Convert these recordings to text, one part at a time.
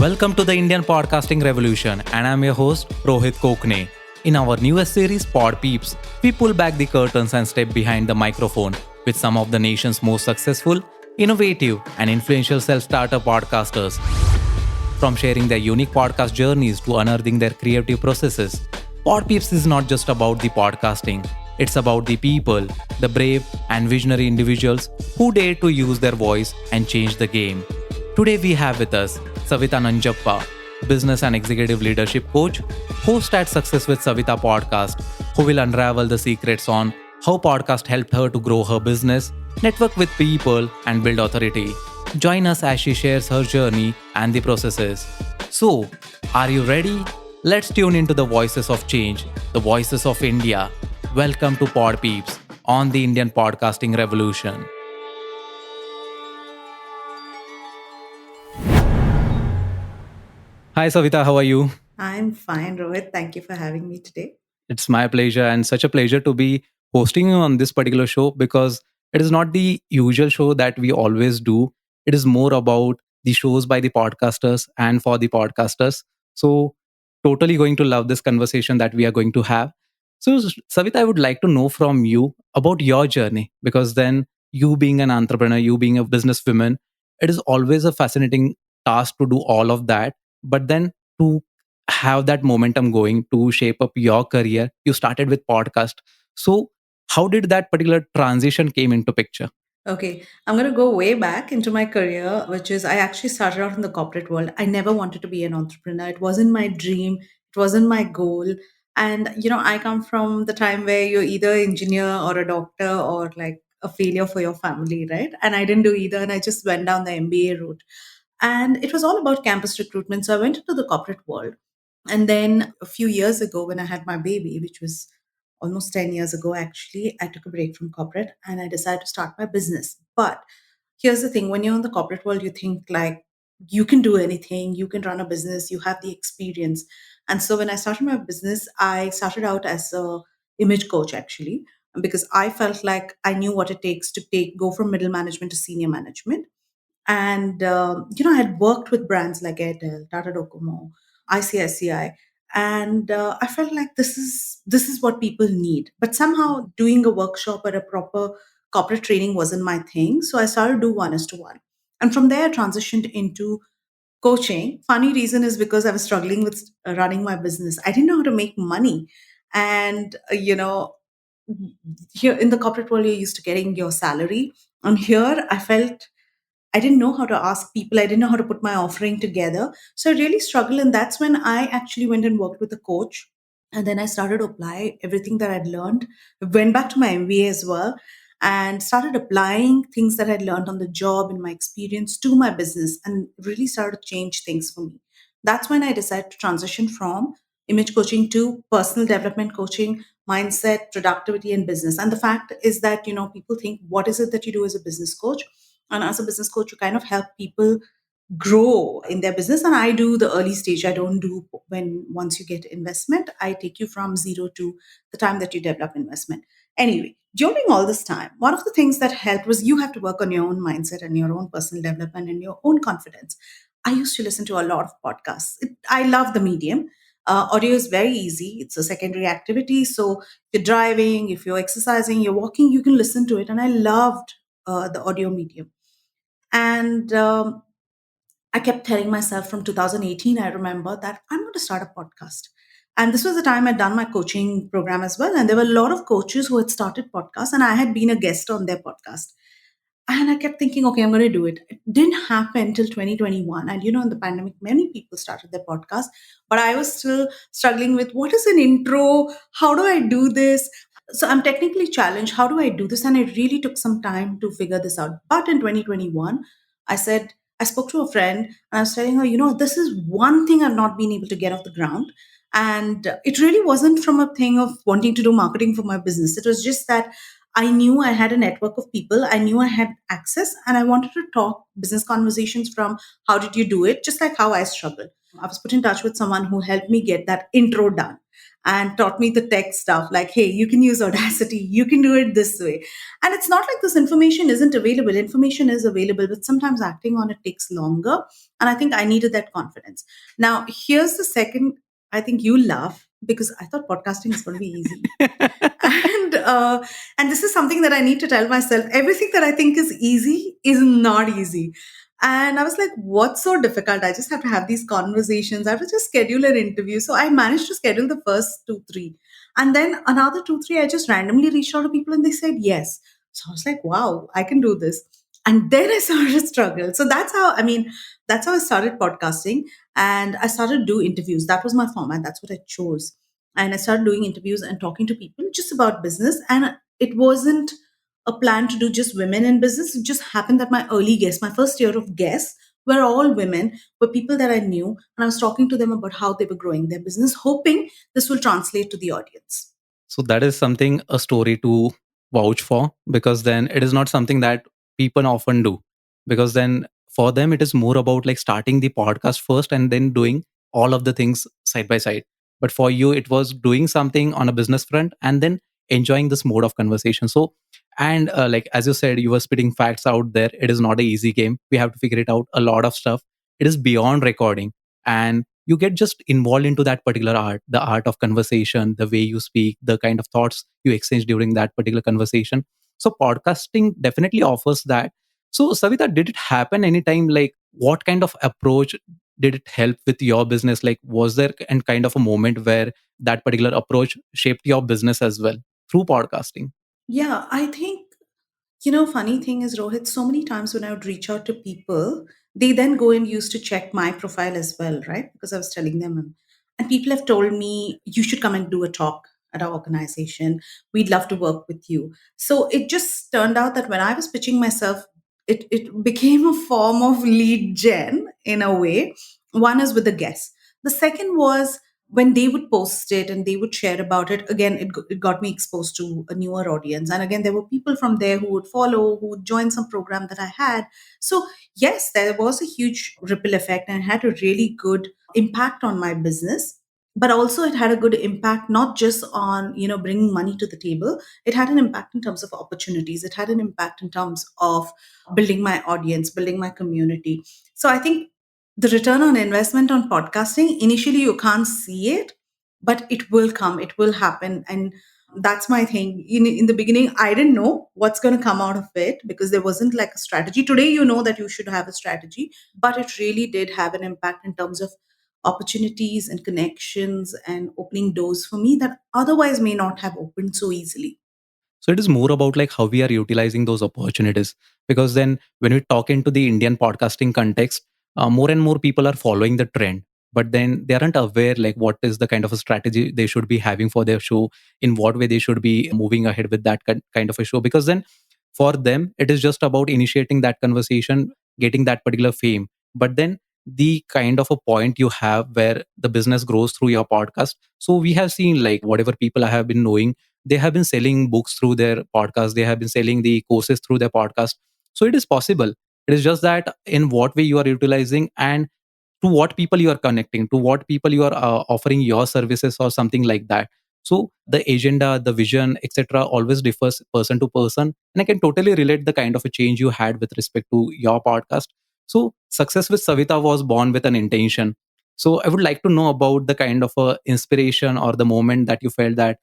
Welcome to the Indian podcasting revolution, and I'm your host, Rohit Kokane. In our newest series, PodPeeps, we pull back the curtains and step behind the microphone with some of the nation's most successful, innovative, and influential self starter podcasters. From sharing their unique podcast journeys to unearthing their creative processes, PodPeeps is not just about the podcasting, it's about the people, the brave and visionary individuals who dare to use their voice and change the game. Today we have with us Savitha Nanjappa, business and executive leadership coach, host at Success with Savitha podcast, who will unravel the secrets on how podcast helped her to grow her business, network with people, and build authority. Join us as she shares her journey and the processes. So, are you ready? Let's tune into the voices of change, the voices of India. Welcome to Pod Peeps on the Indian podcasting revolution. Hi Savita, how are you? I'm fine, Rohit. Thank you for having me today. It's my pleasure and such a pleasure to be hosting you on this particular show because it is not the usual show that we always do. It is more about the shows by the podcasters and for the podcasters. So, totally going to love this conversation that we are going to have. So, Savita, I would like to know from you about your journey because then you being an entrepreneur, you being a businesswoman, it is always a fascinating task to do all of that. But then to have that momentum going to shape up your career, you started with podcast. So how did that particular transition came into picture? Okay, I'm going to go way back into my career, which is I actually started out in the corporate world. I never wanted to be an entrepreneur. It wasn't my dream, it wasn't my goal. And, I come from the time where you're either engineer or a doctor or like a failure for your family, right? And I didn't do either. And I just went down the MBA route. And it was all about campus recruitment. So I went into the corporate world. And then a few years ago, when I had my baby, which was almost 10 years ago, actually, I took a break from corporate and I decided to start my business. But here's the thing, when you're in the corporate world, you think like you can do anything, you can run a business, you have the experience. And so when I started my business, I started out as a image coach actually, because I felt like I knew what it takes to go from middle management to senior management. And I had worked with brands like Airtel, Tata Docomo, ICICI, and I felt like this is what people need. But somehow doing a workshop or a proper corporate training wasn't my thing, so I started to do one is to one. And from there, I transitioned into coaching. Funny reason is because I was struggling with running my business. I didn't know how to make money, and here in the corporate world, you're used to getting your salary, and here I felt I didn't know how to ask people. I didn't know how to put my offering together. So I really struggled. And that's when I actually went and worked with a coach. And then I started to apply everything that I'd learned. Went back to my MBA as well and started applying things that I'd learned on the job and my experience to my business and really started to change things for me. That's when I decided to transition from image coaching to personal development coaching, mindset, productivity, and business. And the fact is that, people think, what is it that you do as a business coach? And as a business coach, you kind of help people grow in their business. And I do the early stage. I don't do when once you get investment, I take you from zero to the time that you develop investment. Anyway, during all this time, one of the things that helped was you have to work on your own mindset and your own personal development and your own confidence. I used to listen to a lot of podcasts. I love the medium. Audio is very easy. It's a secondary activity. So if you're driving, if you're exercising, you're walking, you can listen to it. And I loved the audio medium. And I kept telling myself from 2018, I remember that I'm going to start a podcast. And this was the time I'd done my coaching program as well. And there were a lot of coaches who had started podcasts, and I had been a guest on their podcast. And I kept thinking, okay, I'm going to do it. It didn't happen until 2021. And, in the pandemic, many people started their podcast, but I was still struggling with what is an intro? How do I do this? So I'm technically challenged. How do I do this? And it really took some time to figure this out. But in 2021, I said, I spoke to a friend and I was telling her, this is one thing I've not been able to get off the ground. And it really wasn't from a thing of wanting to do marketing for my business. It was just that I knew I had a network of people. I knew I had access and I wanted to talk business conversations from how did you do it, just like how I struggled. I was put in touch with someone who helped me get that intro done. and taught me the tech stuff like, hey, you can use Audacity, you can do it this way. And it's not like this information isn't available. Information is available, but sometimes acting on it takes longer. And I think I needed that confidence. Now, here's the second. I think you laugh because I thought podcasting is going to be easy. and and this is something that I need to tell myself. Everything that I think is easy is not easy. And I was like, what's so difficult? I just have to have these conversations. I have to just schedule an interview. So I managed to schedule the first two, three. And then another two, three, I just randomly reached out to people and they said yes. So I was like, wow, I can do this. And then I started to struggle. So that's how I started podcasting. And I started to do interviews. That was my format. That's what I chose. And I started doing interviews and talking to people just about business. And it wasn't a plan to do just women in business. It just happened that my early guests, my first year of guests, were all women, were people that I knew. And I was talking to them about how they were growing their business, hoping this will translate to the audience. So that is something, a story to vouch for, because then it is not something that people often do. Because then for them, it is more about like starting the podcast first and then doing all of the things side by side. But for you, it was doing something on a business front and then enjoying this mode of conversation. So, and like as you said, you were spitting facts out there. It is not an easy game. We have to figure it out. A lot of stuff. It is beyond recording. And you get just involved into that particular art, the art of conversation, the way you speak, the kind of thoughts you exchange during that particular conversation. So podcasting definitely offers that. So Savitha, did it happen anytime? Like what kind of approach did it help with your business? Like was there and kind of a moment where that particular approach shaped your business as well through podcasting? Yeah, I think, funny thing is, Rohit, so many times when I would reach out to people, they then go and used to check my profile as well, right? Because I was telling them. And people have told me, you should come and do a talk at our organization. We'd love to work with you. So it just turned out that when I was pitching myself, it became a form of lead gen in a way. One is with the guests. The second was when they would post it and they would share about it. Again, it got me exposed to a newer audience. And again, there were people from there who would follow, who would join some program that I had. So yes, there was a huge ripple effect and it had a really good impact on my business. But also it had a good impact not just on bringing money to the table. It had an impact in terms of opportunities. It had an impact in terms of building my audience, building my community. So I think the return on investment on podcasting, initially you can't see it, but it will come, it will happen. And that's my thing. In the beginning, I didn't know what's going to come out of it because there wasn't like a strategy. Today, you know that you should have a strategy, but it really did have an impact in terms of opportunities and connections and opening doors for me that otherwise may not have opened so easily. So it is more about like how we are utilizing those opportunities. Because then when we talk into the Indian podcasting context, more and more people are following the trend, but then they aren't aware like what is the kind of a strategy they should be having for their show, in what way they should be moving ahead with that kind of a show. Because then for them, it is just about initiating that conversation, getting that particular fame. But then the kind of a point you have where the business grows through your podcast. So we have seen like whatever people I have been knowing, they have been selling books through their podcast, they have been selling the courses through their podcast. So it is possible. It is just that in what way you are utilizing, and to what people you are connecting, to what people you are offering your services or something like that. So the agenda, the vision, etc., always differs person to person, and I can totally relate the kind of a change you had with respect to your podcast. So success with Savitha was born with an intention. So I would like to know about the kind of a inspiration or the moment that you felt that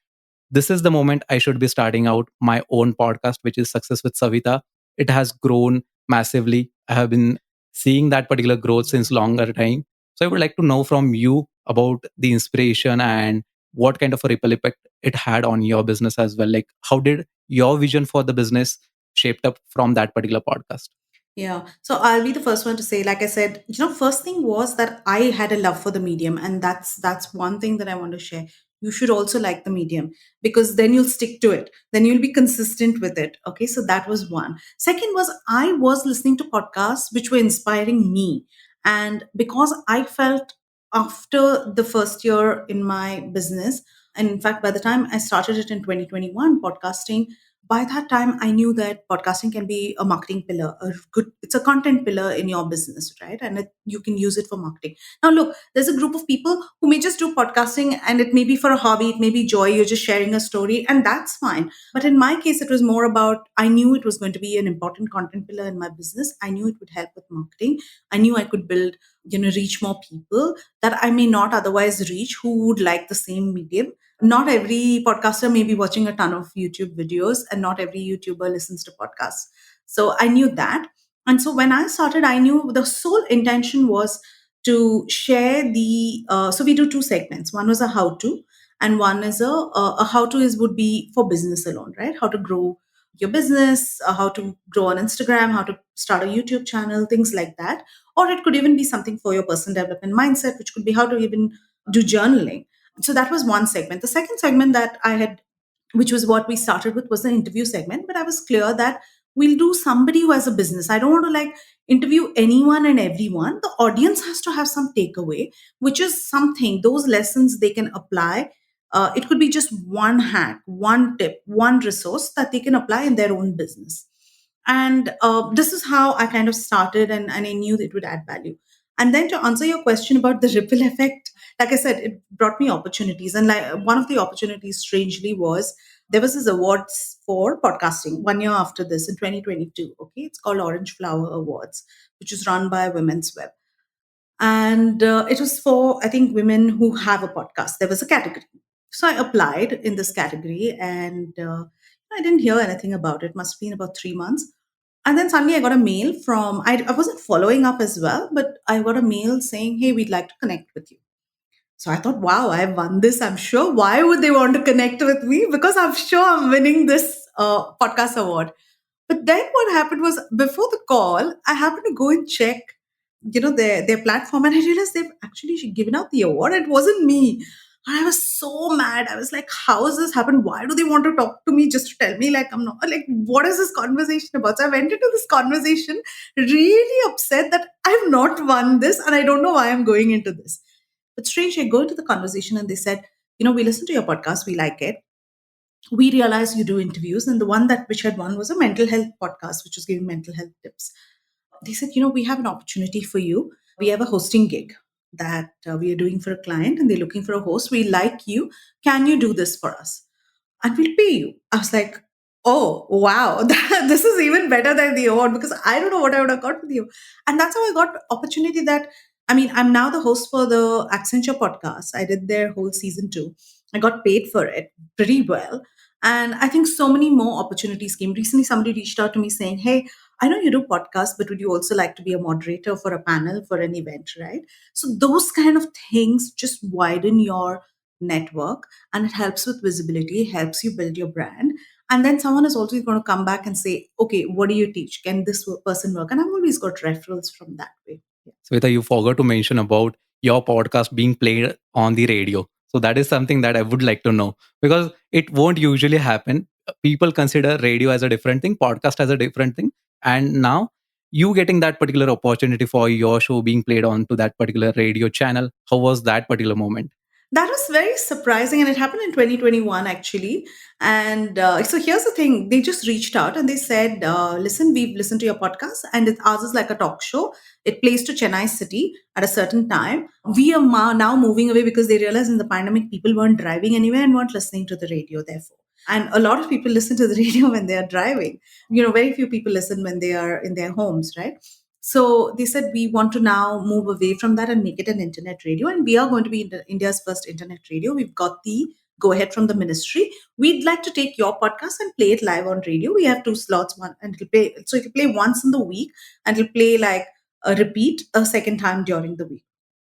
this is the moment I should be starting out my own podcast, which is Success with Savitha. It has grown massively. I have been seeing that particular growth since longer time. So I would like to know from you about the inspiration and what kind of a ripple effect it had on your business as well. Like how did your vision for the business shaped up from that particular podcast? Yeah. So I'll be the first one to say, like I said, first thing was that I had a love for the medium. And that's one thing that I want to share. You should also like the medium because then you'll stick to it. Then you'll be consistent with it. Okay. So that was one. Second was I was listening to podcasts which were inspiring me. And because I felt after the first year in my business, and in fact, by the time I started it in 2021, podcasting, by that time I knew that podcasting can be a marketing pillar, it's a content pillar in your business, right? And you can use it for marketing. Now look, there's a group of people who may just do podcasting and it may be for a hobby, it may be joy, you're just sharing a story, and that's fine. But in my case, it was more about, I knew it was going to be an important content pillar in my business. I knew it would help with marketing. I knew I could build, reach more people that I may not otherwise reach who would like the same medium. Not every podcaster may be watching a ton of YouTube videos, and not every YouTuber listens to podcasts. So I knew that. And so when I started, I knew the sole intention was to share so we do two segments. One was a how to, and one is a how to is would be for business alone, right? How to grow your business, how to grow on Instagram, how to start a YouTube channel, things like that. Or it could even be something for your personal development mindset, which could be how to even do journaling. So that was one segment. The second segment that I had, which was what we started with, was the interview segment. But I was clear that we'll do somebody who has a business. I don't want to like interview anyone and everyone. The audience has to have some takeaway, which is something, those lessons they can apply. It could be just one hack, one tip, one resource that they can apply in their own business. And this is how I kind of started, and I knew that it would add value. And then to answer your question about the ripple effect, like I said, it brought me opportunities. And like one of the opportunities, strangely, was there was this awards for podcasting 1 year after this in 2022. Okay, it's called Orange Flower Awards, which is run by Women's Web. And it was for, I think, women who have a podcast. There was a category. So I applied in this category, and I didn't hear anything about it. Must have been about 3 months. And then suddenly I got a mail from, I wasn't following up as well, but I got a mail saying, hey, we'd like to connect with you. So I thought, wow, I've won this, I'm sure. Why would they want to connect with me? Because I'm sure I'm winning this podcast award. But then what happened was, before the call, I happened to go and check, their platform, and I realized they've actually given out the award. It wasn't me. And I was so mad. I was like, how has this happened? Why do they want to talk to me just to tell me like I'm not, like, what is this conversation about? So I went into this conversation really upset that I've not won this and I don't know why I'm going into this. But strange, I go into the conversation and they said, we listen to your podcast, we like it. We realize you do interviews, and the one that which had won was a mental health podcast, which was giving mental health tips. They said, we have an opportunity for you. We have a hosting gig that we are doing for a client, and they're looking for a host. We like you. Can you do this for us? And we'll pay you. I was like, oh, wow, this is even better than the award, because I don't know what I would have got with you. And that's how I got opportunity that, I mean, I'm now the host for the Accenture podcast. I did their whole season 2. I got paid for it pretty well. And I think so many more opportunities came. Recently, somebody reached out to me saying, hey, I know you do podcasts, but would you also like to be a moderator for a panel for an event, right? So those kind of things just widen your network, and it helps with visibility, helps you build your brand. And then someone is also going to come back and say, okay, what do you teach? Can this person work? And I've always got referrals from that way. Yeah. Sweta, you forgot to mention about your podcast being played on the radio. So that is something that I would like to know, because it won't usually happen. People consider radio as a different thing, podcast as a different thing. And now you getting that particular opportunity for your show being played on to that particular radio channel. How was that particular moment? That was very surprising, and it happened in 2021 actually. And so here's the thing: they just reached out and they said, "Listen, we've listened to your podcast, and ours is like a talk show. It plays to Chennai city at a certain time. We are now moving away because they realized in the pandemic people weren't driving anywhere and weren't listening to the radio. Therefore, and a lot of people listen to the radio when they are driving. Very few people listen when they are in their homes, right?" So they said, we want to now move away from that and make it an internet radio. And we are going to be India's first internet radio. We've got the go ahead from the ministry. We'd like to take your podcast and play it live on radio. We have 2 slots, one, and it'll play. So it'll play once in the week, and it'll play like a repeat a second time during the week.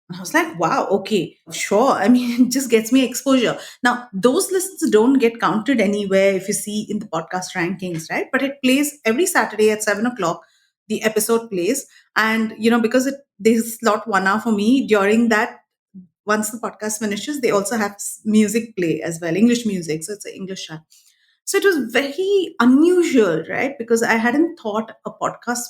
And I was like, wow, okay, sure. I mean, it just gets me exposure. Now, those listens don't get counted anywhere if you see in the podcast rankings, right? But it plays every Saturday at 7 o'clock. The episode plays. And, because they slot 1 hour for me during that, once the podcast finishes, they also have music play as well, English music. So it's an English channel. So it was very unusual, right? Because I hadn't thought a podcast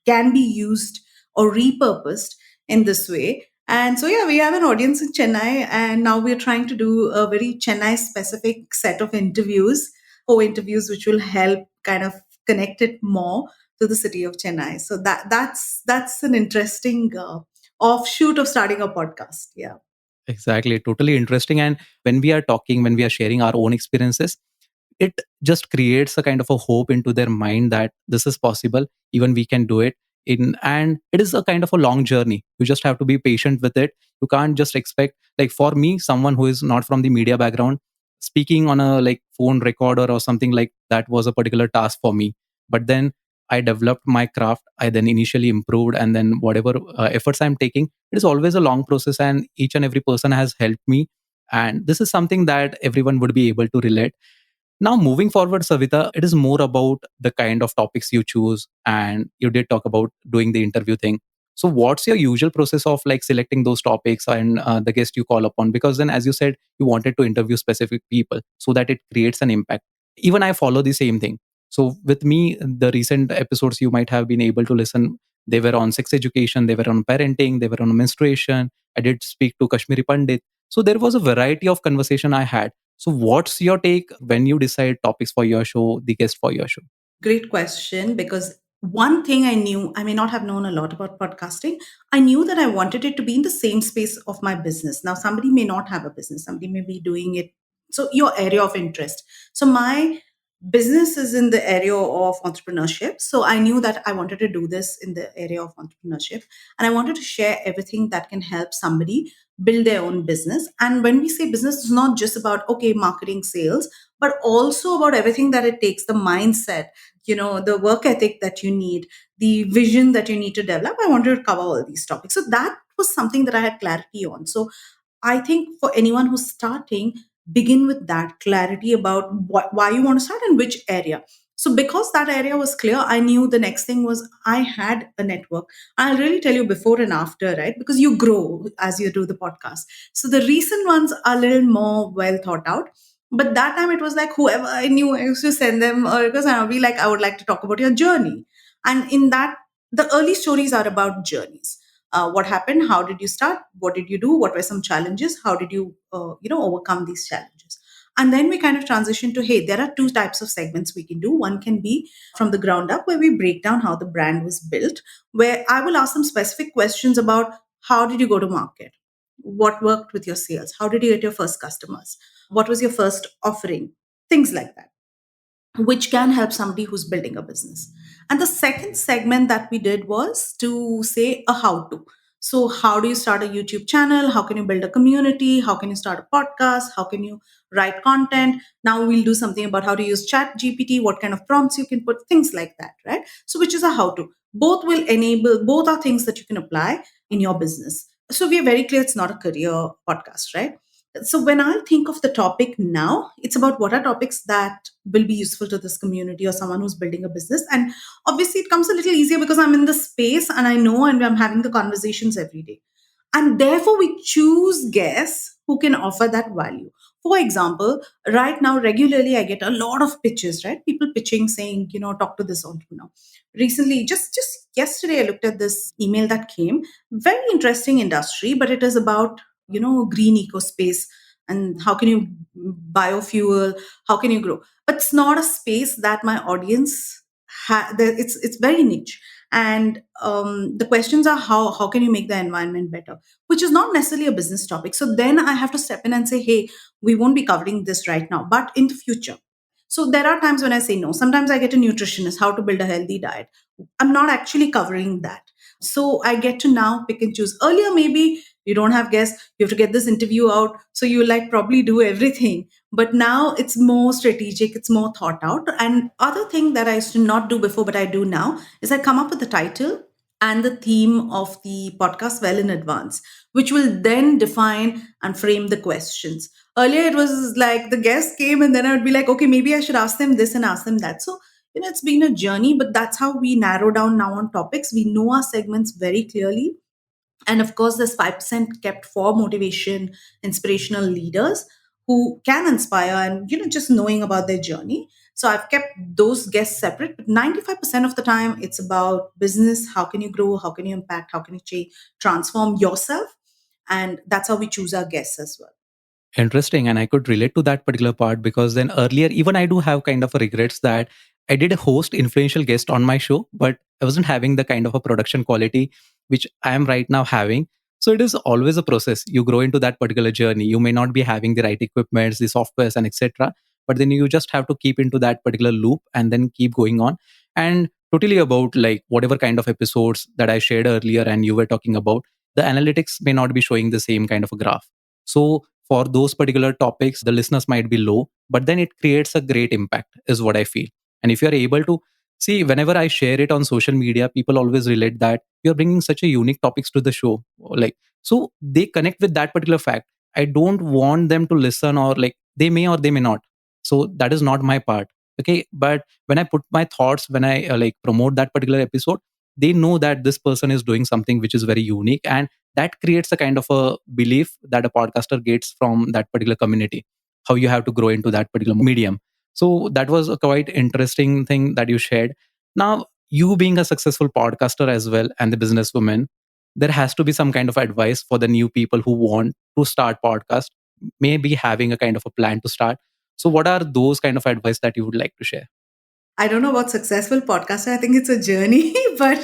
can be used or repurposed in this way. And so, yeah, we have an audience in Chennai, and now we're trying to do a very Chennai specific set of interviews co-interviews which will help kind of connect it more to the city of Chennai. So that's an interesting offshoot of starting a podcast. Yeah. Exactly, totally interesting. And when we are talking, when we are sharing our own experiences, it just creates a kind of a hope into their mind that this is possible, even we can do it. And it is a kind of a long journey. You just have to be patient with it. You can't just expect, like for me, someone who is not from the media background, speaking on a like phone recorder or something like that was a particular task for me. But then I developed my craft. I then initially improved, and then whatever efforts I'm taking, it is always a long process, and each and every person has helped me. And this is something that everyone would be able to relate. Now, moving forward, Savita, it is more about the kind of topics you choose. And you did talk about doing the interview thing. So, what's your usual process of like selecting those topics and the guest you call upon? Because then, as you said, you wanted to interview specific people so that it creates an impact. Even I follow the same thing. So, with me, the recent episodes you might have been able to listen, they were on sex education, they were on parenting, they were on menstruation. I did speak to Kashmiri Pandit. So, there was a variety of conversation I had. So, what's your take when you decide topics for your show, the guest for your show? Great question, because one thing I knew, I may not have known a lot about podcasting. I knew that I wanted it to be in the same space of my business. Now, somebody may not have a business, somebody may be doing it. So, your area of interest. So, my business is in the area of entrepreneurship. So, I knew that I wanted to do this in the area of entrepreneurship. And I wanted to share everything that can help somebody build their own business. And when we say business, it's not just about, okay, marketing, sales, but also about everything that it takes, the mindset, the work ethic that you need, the vision that you need to develop. I wanted to cover all these topics, so that was something that I had clarity on. So I think for anyone who's starting, begin with that clarity about why you want to start and which area. So because that area was clear, I knew the next thing was I had a network. I'll really tell you before and after, right? Because you grow as you do the podcast. So the recent ones are a little more well thought out. But that time it was like whoever I knew, I used to send them, or because I'll be like, I would like to talk about your journey. And in that, the early stories are about journeys. What happened, how did you start, what did you do, what were some challenges, how did you overcome these challenges. And then we kind of transition to, hey, there are two types of segments we can do. One can be from the ground up, where we break down how the brand was built, where I will ask some specific questions about how did you go to market, what worked with your sales, how did you get your first customers, what was your first offering, things like that, which can help somebody who's building a business. And the second segment that we did was to say a how to. So, how do you start a YouTube channel? How can you build a community? How can you start a podcast? How can you write content? Now, we'll do something about how to use Chat GPT, what kind of prompts you can put, things like that, right? So, which is a how to. Both will enable, both are things that you can apply in your business. So, we are very clear it's not a career podcast, right? So when I think of the topic now, it's about what are topics that will be useful to this community or someone who's building a business. And obviously it comes a little easier because I'm in the space and I know and I'm having the conversations every day. And therefore we choose guests who can offer that value. For example, right now regularly I get a lot of pitches, right? People pitching saying, talk to this entrepreneur. Recently, just yesterday I looked at this email that came. Very interesting industry, but it is about green eco space and how can you biofuel, how can you grow. But it's not a space that my audience it's very niche. And the questions are how can you make the environment better, which is not necessarily a business topic. So then I have to step in and say, hey, we won't be covering this right now, but in the future. So there are times when I say no. Sometimes I get a nutritionist, how to build a healthy diet. I'm not actually covering that. So I get to now pick and choose. Earlier, maybe you don't have guests, you have to get this interview out. So you like probably do everything. But now it's more strategic, it's more thought out. And other thing that I used to not do before, but I do now, is I come up with the title and the theme of the podcast well in advance, which will then define and frame the questions. Earlier, it was like the guest came and then I would be like, okay, maybe I should ask them this and ask them that. So, it's been a journey, but that's how we narrow down now on topics. We know our segments very clearly. And of course, there's 5% kept for motivation, inspirational leaders who can inspire and, just knowing about their journey. So I've kept those guests separate, but 95% of the time it's about business. How can you grow? How can you impact? How can you change, transform yourself? And that's how we choose our guests as well. Interesting. And I could relate to that particular part because then earlier, even I do have kind of a regrets that I did host influential guest on my show, but I wasn't having the kind of a production quality which I am right now having. So it is always a process. You grow into that particular journey. You may not be having the right equipments, the softwares, and etc. But then you just have to keep into that particular loop and then keep going on. And totally about like whatever kind of episodes that I shared earlier and you were talking about, the analytics may not be showing the same kind of a graph. So for those particular topics, the listeners might be low, but then it creates a great impact, is what I feel. And if you're able to see, whenever I share it on social media, people always relate that you're bringing such a unique topics to the show. Like, so they connect with that particular fact. I don't want them to listen or like they may or they may not. So that is not my part. Okay. But when I put my thoughts, when I like promote that particular episode, they know that this person is doing something which is very unique, and that creates a kind of a belief that a podcaster gets from that particular community, how you have to grow into that particular medium. So that was a quite interesting thing that you shared. Now, you being a successful podcaster as well and the businesswoman, there has to be some kind of advice for the new people who want to start podcast, maybe having a kind of a plan to start. So what are those kind of advice that you would like to share? I don't know about successful podcaster. I think it's a journey, but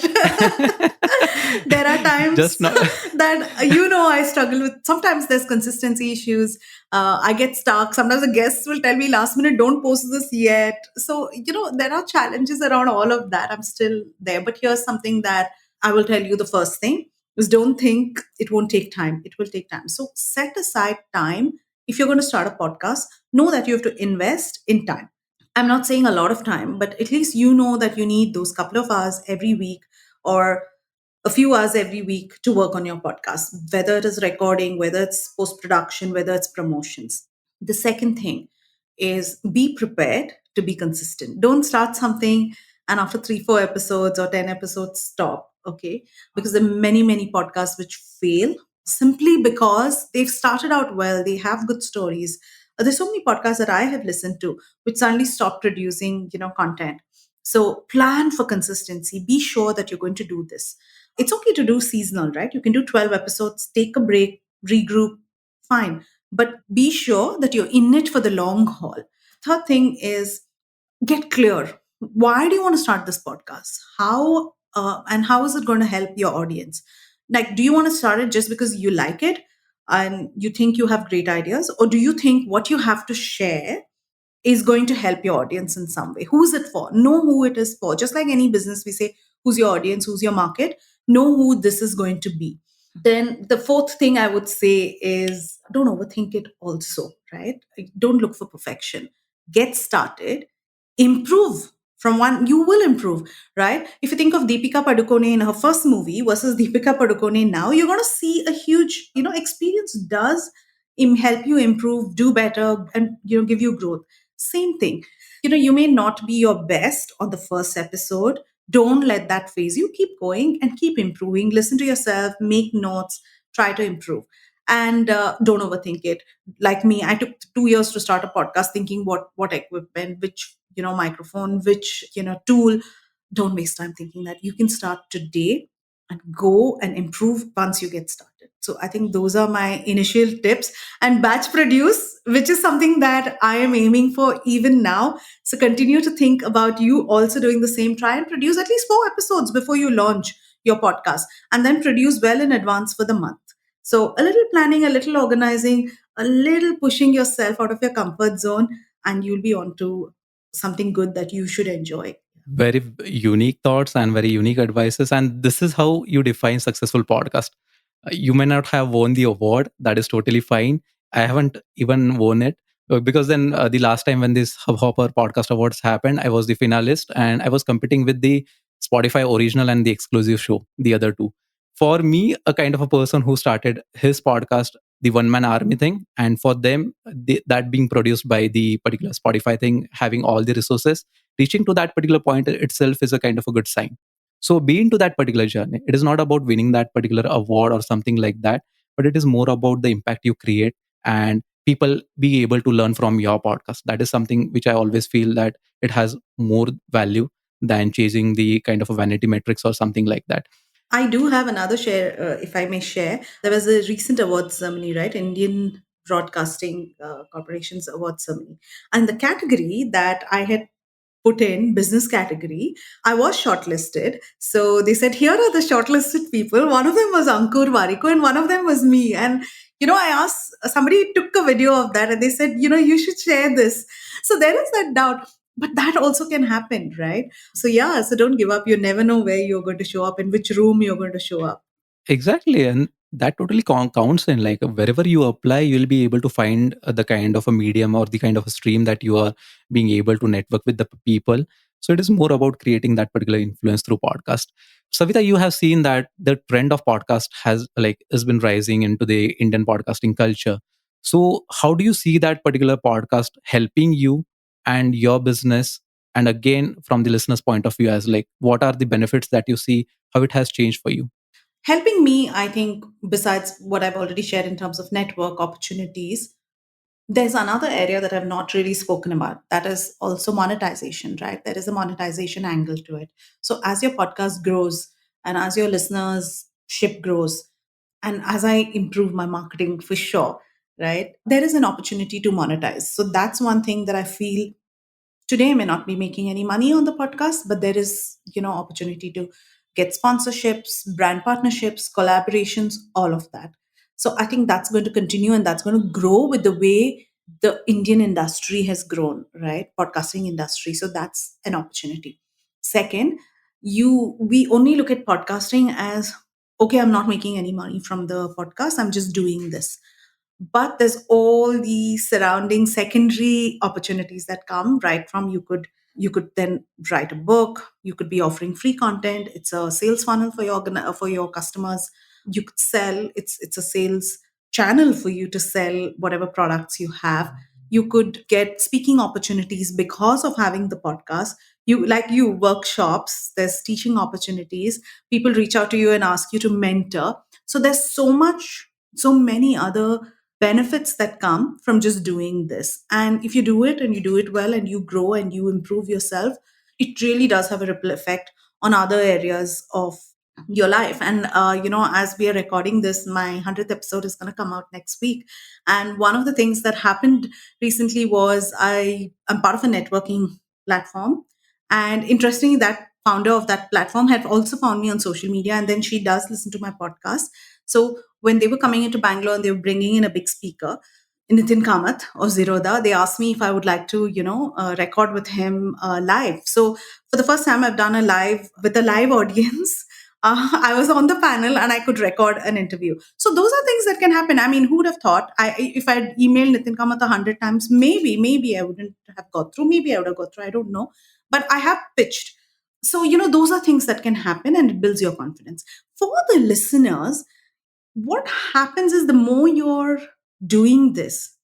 there are times Just not. that I struggle with. Sometimes there's consistency issues. I get stuck. Sometimes the guests will tell me last minute, "Don't post this yet." So there are challenges around all of that. I'm still there, but here's something that I will tell you. The first thing is don't think it won't take time. It will take time. So set aside time. If you're going to start a podcast, know that you have to invest in time. I'm not saying a lot of time, but at least you know that you need those couple of hours every week or a few hours every week to work on your podcast, whether it is recording, whether it's post production, whether it's promotions. The second thing is be prepared to be consistent. Don't start something and after 3, 4 episodes or 10 episodes, stop. Okay. Because there are many, many podcasts which fail simply because they've started out well, they have good stories. There's so many podcasts that I have listened to which suddenly stop producing, content. So plan for consistency. Be sure that you're going to do this. It's okay to do seasonal, right? You can do 12 episodes, take a break, regroup, fine. But be sure that you're in it for the long haul. Third thing is get clear. Why do you want to start this podcast? How is it going to help your audience? Like, do you want to start it just because you like it and you think you have great ideas, or do you think what you have to share is going to help your audience in some way? Who's it for? Know who it is for. Just like any business, we say, who's your audience? Who's your market? Know who this is going to be. Then the fourth thing I would say is don't overthink it also, right? Like, don't look for perfection. Get started, improve. From one, you will improve, right? If you think of Deepika Padukone in her first movie versus Deepika Padukone now, you're going to see a huge, experience does help you improve, do better, and give you growth. Same thing. You may not be your best on the first episode. Don't let that phase you. Keep going and keep improving. Listen to yourself, make notes, try to improve. And don't overthink it. Like me, I took 2 years to start a podcast, thinking what equipment, which microphone, which tool. Don't waste time thinking that. You can start today and go and improve once you get started. So I think those are my initial tips. And batch produce, which is something that I am aiming for even now. So continue to think about you also doing the same. Try and produce at least 4 episodes before you launch your podcast, and then produce well in advance for the month. So a little planning, a little organizing, a little pushing yourself out of your comfort zone, and you'll be on to something good that you should enjoy. Very unique thoughts and very unique advices, and this is how you define successful podcast. You may not have won the award, that is totally fine. I haven't even won it, because then the last time when this Hubhopper podcast awards happened, I was the finalist and I was competing with the Spotify original and the exclusive show, the other two. For me, a kind of a person who started his podcast, the one man army thing, and for them, that being produced by the particular Spotify thing, having all the resources, reaching to that particular point itself is a kind of a good sign. So be into that particular journey. It is not about winning that particular award or something like that, but it is more about the impact you create and people be able to learn from your podcast. That is something which I always feel that it has more value than chasing the kind of a vanity metrics or something like that. I do have another share, if I may share. There was a recent awards ceremony, right? Indian Broadcasting Corporation's award ceremony. And the category that I had put in, business category, I was shortlisted. So they said, here are the shortlisted people. One of them was Ankur Wariko and one of them was me. And, I asked, somebody took a video of that and they said, you should share this. So there is that doubt. But that also can happen, right? So yeah, so don't give up. You never know where you're going to show up, in which room you're going to show up. Exactly, and that totally counts in, like, wherever you apply, you'll be able to find the kind of a medium or the kind of a stream that you are being able to network with the people. So it is more about creating that particular influence through podcast. Savitha, you have seen that the trend of podcast has been rising into the Indian podcasting culture. So how do you see that particular podcast helping you and your business? And again, from the listener's point of view, as like, what are the benefits that you see, how it has changed for you? Helping me, I think, besides what I've already shared in terms of network opportunities, there's another area that I've not really spoken about. That is also monetization, right? There is a monetization angle to it. So as your podcast grows and as your listeners ship grows, and as I improve my marketing for sure, right, there is an opportunity to monetize. So that's one thing that I feel today I may not be making any money on the podcast, but there is, opportunity to get sponsorships, brand partnerships, collaborations, all of that. So I think that's going to continue and that's going to grow with the way the Indian industry has grown, right? Podcasting industry. So that's an opportunity. Second, we only look at podcasting as, okay, I'm not making any money from the podcast. I'm just doing this, but there's all the surrounding secondary opportunities that come right from, you could then write a book, you could be offering free content, it's a sales funnel for your customers, you could sell, it's a sales channel for you to sell whatever products you have, you could get speaking opportunities because of having the podcast, you workshops, there's teaching opportunities, people reach out to you and ask you to mentor. So there's so many other benefits that come from just doing this. And if you do it and you do it well and you grow and you improve yourself, it really does have a ripple effect on other areas of your life. And as we are recording this, my 100th episode is going to come out next week. And one of the things that happened recently was I'm part of a networking platform, and interestingly, that founder of that platform had also found me on social media, and then she does listen to my podcast. So when they were coming into Bangalore and they were bringing in a big speaker, Nikhil Kamath of Zerodha, they asked me if I would like to, record with him live. So for the first time, I've done a live with a live audience. I was on the panel and I could record an interview. So those are things that can happen. I mean, who would have thought? If I'd emailed Nitin Kamath 100 times, maybe I wouldn't have got through. Maybe I would have got through. I don't know. But I have pitched. So, those are things that can happen and it builds your confidence. For the listeners, what happens is the more you're doing this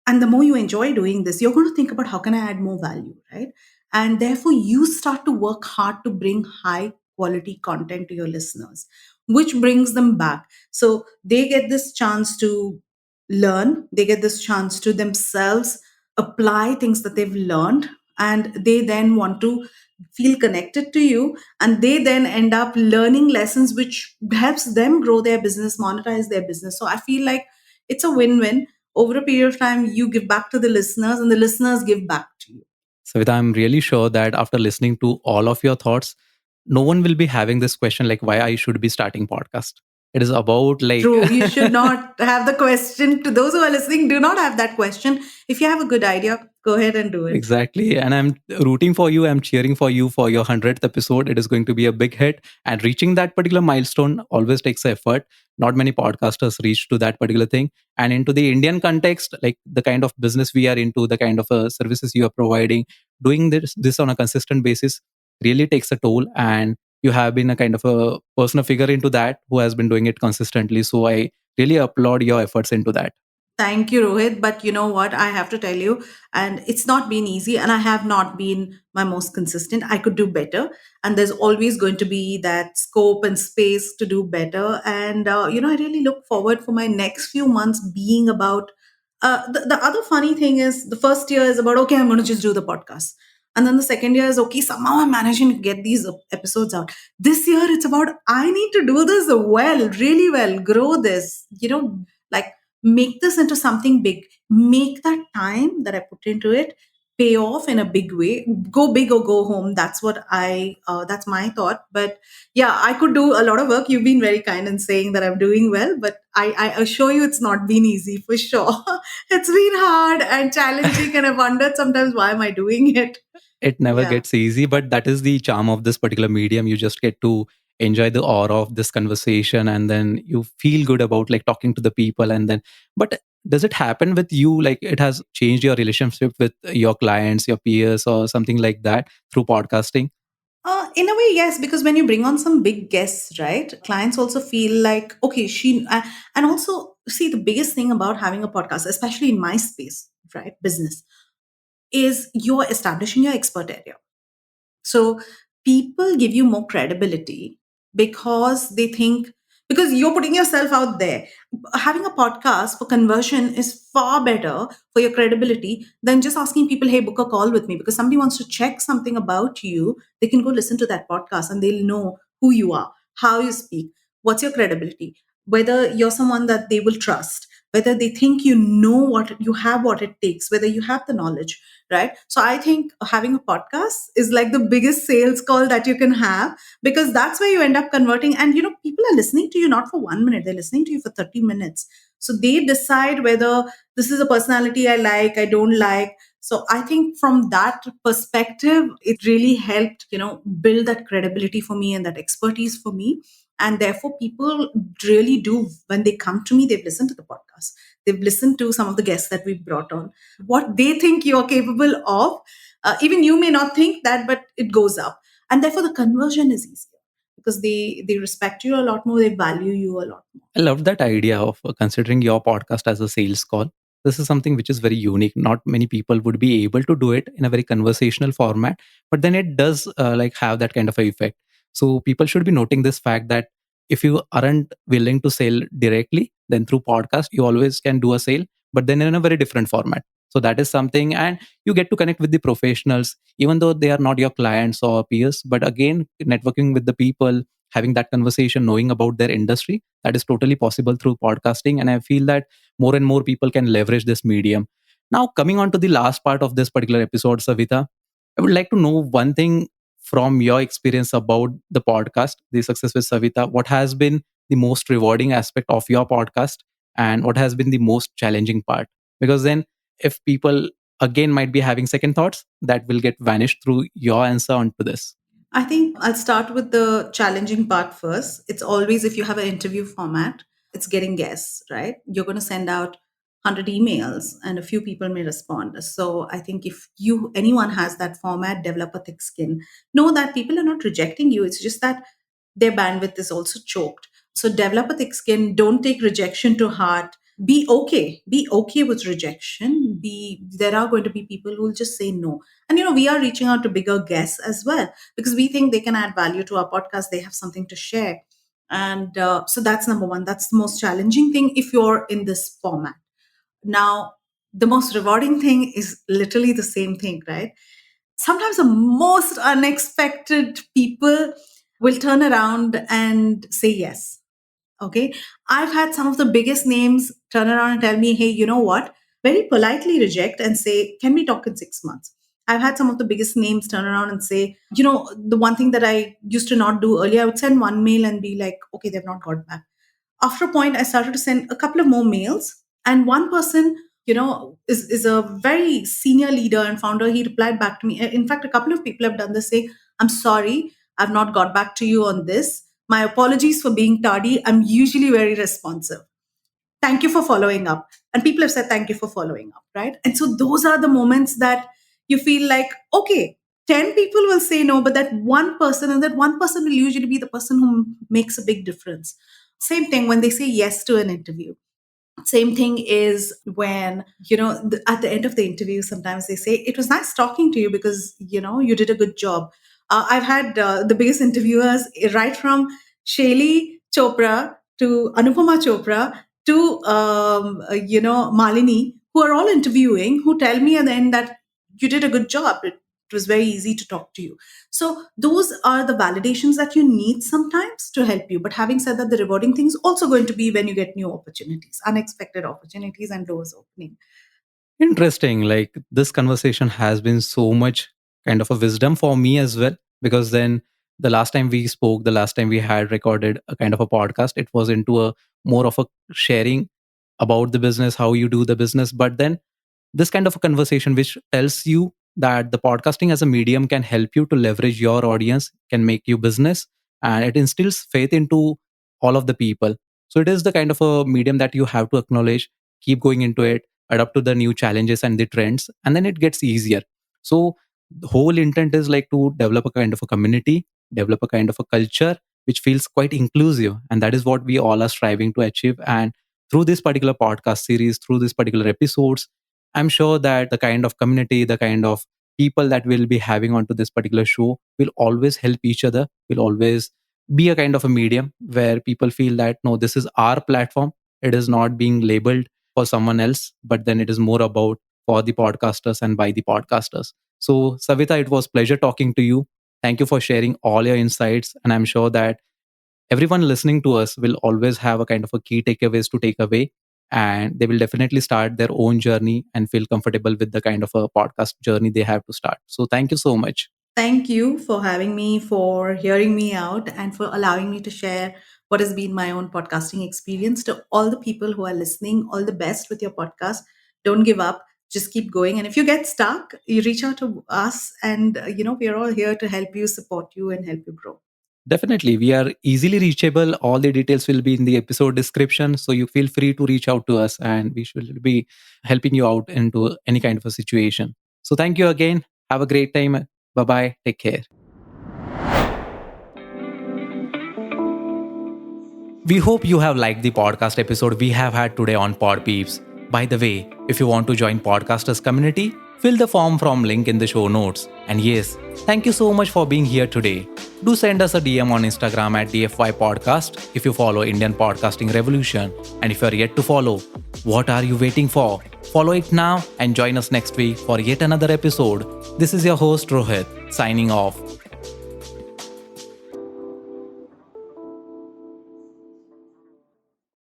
and the more you enjoy doing this, you're going to think about how can I add more value, right? And therefore, you start to work hard to bring high quality content to your listeners, which brings them back. So they get this chance to learn, they get this chance to themselves apply things that they've learned, and they then want to feel connected to you, and they then end up learning lessons which helps them grow their business, monetize their business. So I feel like it's a win-win. Over a period of time, you give back to the listeners and the listeners give back to you. Savita, I'm really sure that after listening to all of your thoughts, no one will be having this question like why I should be starting podcast. It is about like True, you should not have the question. To those who are listening, do not have that question. If you have a good idea, go ahead and do it. exactly. And I'm rooting for you. I'm cheering for you for your 100th episode. It is going to be a big hit. And reaching that particular milestone always takes effort. Not many podcasters reach to that particular thing. And into the Indian context, like the kind of business we are into, the kind of services you are providing, doing this on a consistent basis really takes a toll. And you have been a kind of a personal figure into that who has been doing it consistently. So I really applaud your efforts into that. Thank you, Rohit. But you know what? I have to tell you, and it's not been easy, and I have not been my most consistent. I could do better, and there's always going to be that scope and space to do better. And, I really look forward for my next few months being about. The other funny thing is the first year is about, okay, I'm going to just do the podcast. And then the second year is, okay, somehow I'm managing to get these episodes out. This year, it's about, I need to do this well, really well, grow this, like make this into something big, make that time that I put into it pay off in a big way. Go big or go home. That's what that's my thought. But yeah, I could do a lot of work. You've been very kind in saying that I'm doing well, but I assure you it's not been easy for sure. It's been hard and challenging, and I wondered sometimes, why am I doing it? It never Yeah. gets easy, but that is the charm of this particular medium. You just get to enjoy the aura of this conversation, and then you feel good about like talking to the people. And then, but does it happen with you, like it has changed your relationship with your clients, your peers, or something like that through podcasting? In a way, yes, because when you bring on some big guests, right, clients also feel like, okay, and also see the biggest thing about having a podcast, especially in my space, right, business, is you're establishing your expert area. So people give you more credibility because they think, because you're putting yourself out there. Having a podcast for conversion is far better for your credibility than just asking people, hey, book a call with me. Because somebody wants to check something about you, they can go listen to that podcast and they'll know who you are, how you speak, what's your credibility, whether you're someone that they will trust, whether they think you know what you have, what it takes, whether you have the knowledge, right? So I think having a podcast is like the biggest sales call that you can have, because that's where you end up converting. And people are listening to you not for 1 minute, they're listening to you for 30 minutes. So they decide whether this is a personality I like, I don't like. So I think from that perspective, it really helped, build that credibility for me and that expertise for me. And therefore, people really do, when they come to me, they've listened to the podcast. They've listened to some of the guests that we've brought on, what they think you're capable of. Even you may not think that, but it goes up. And therefore, the conversion is easier because they respect you a lot more, they value you a lot more. I love that idea of considering your podcast as a sales call. This is something which is very unique. Not many people would be able to do it in a very conversational format, but then it does like have that kind of a effect. So people should be noting this fact that if you aren't willing to sell directly, then through podcast you always can do a sale, but then in a very different format. So that is something, and you get to connect with the professionals, even though they are not your clients or peers. But again, networking with the people, having that conversation, knowing about their industry, that is totally possible through podcasting. And I feel that more and more people can leverage this medium. Now, coming on to the last part of this particular episode, Savitha, I would like to know one thing from your experience about the podcast, The Success with Savitha. What has been the most rewarding aspect of your podcast, and what has been the most challenging part? Because then, if people again might be having second thoughts, that will get vanished through your answer onto this. I think I'll start with the challenging part first. It's always, if you have an interview format, it's getting guests, right? You're going to send out 100 emails and a few people may respond. So I think if anyone has that format, develop a thick skin. Know that people are not rejecting you. It's just that their bandwidth is also choked. So develop a thick skin. Don't take rejection to heart. Be okay with rejection. There are going to be people who will just say no. And we are reaching out to bigger guests as well, because we think they can add value to our podcast. They have something to share. And so that's number one. That's the most challenging thing if you're in this format. Now, the most rewarding thing is literally the same thing, right? Sometimes the most unexpected people will turn around and say yes. Okay. I've had some of the biggest names turn around and tell me, hey, you know what? Very politely reject and say, can we talk in 6 months? I've had some of the biggest names turn around and say, the one thing that I used to not do earlier, I would send one mail and be like, okay, they've not got back. After a point, I started to send a couple of more mails. And one person, is a very senior leader and founder. He replied back to me. In fact, a couple of people have done this, say, I'm sorry, I've not got back to you on this. My apologies for being tardy. I'm usually very responsive. Thank you for following up. And people have said, thank you for following up, right? And so those are the moments that you feel like, okay, 10 people will say no, but that one person, and that one person will usually be the person who makes a big difference. Same thing when they say yes to an interview. Same thing is when, at the end of the interview, sometimes they say, it was nice talking to you because, you did a good job. I've had the biggest interviewers, right from Shaylee Chopra to Anupama Chopra to, Malini, who are all interviewing, who tell me at the end that you did a good job. It was very easy to talk to you. So those are the validations that you need sometimes to help you. But having said that, the rewarding thing is also going to be when you get new opportunities, unexpected opportunities, and doors opening. Interesting. Like this conversation has been so much kind of a wisdom for me as well. Because then the last time we spoke, the last time we had recorded a kind of a podcast, it was into a more of a sharing about the business, how you do the business. But then this kind of a conversation which tells you that the podcasting as a medium can help you to leverage your audience, can make you business, and it instills faith into all of the people. So it is the kind of a medium that you have to acknowledge, keep going into it, adapt to the new challenges and the trends, and then it gets easier. So the whole intent is like to develop a kind of a community, develop a kind of a culture which feels quite inclusive, and that is what we all are striving to achieve. And through this particular podcast series, through this particular episodes, I'm sure that the kind of community, the kind of people that we'll be having onto this particular show will always help each other, will always be a kind of a medium where people feel that no, this is our platform. It is not being labeled for someone else, but then it is more about for the podcasters and by the podcasters. So, Savitha, it was pleasure talking to you. Thank you for sharing all your insights. And I'm sure that everyone listening to us will always have a kind of a key takeaways to take away, and they will definitely start their own journey and feel comfortable with the kind of a podcast journey they have to start. So thank you so much. Thank you for having me, for hearing me out, and for allowing me to share what has been my own podcasting experience. To all the people who are listening, all the best with your podcast. Don't give up. Just keep going. And if you get stuck, you reach out to us, and we are all here to help you, support you, and help you grow. Definitely, we are easily reachable. All the details will be in the episode description, so you feel free to reach out to us, and we should be helping you out into any kind of a situation. So thank you again. Have a great time. Bye bye. Take care. We hope you have liked the podcast episode we have had today on PodPeeps. By the way, if you want to join Podcasters community, fill the form from link in the show notes. And yes, thank you so much for being here today. Do send us a DM on Instagram at DFY Podcast if you follow Indian Podcasting Revolution. And if you are yet to follow, what are you waiting for? Follow it now and join us next week for yet another episode. This is your host Rohit, signing off.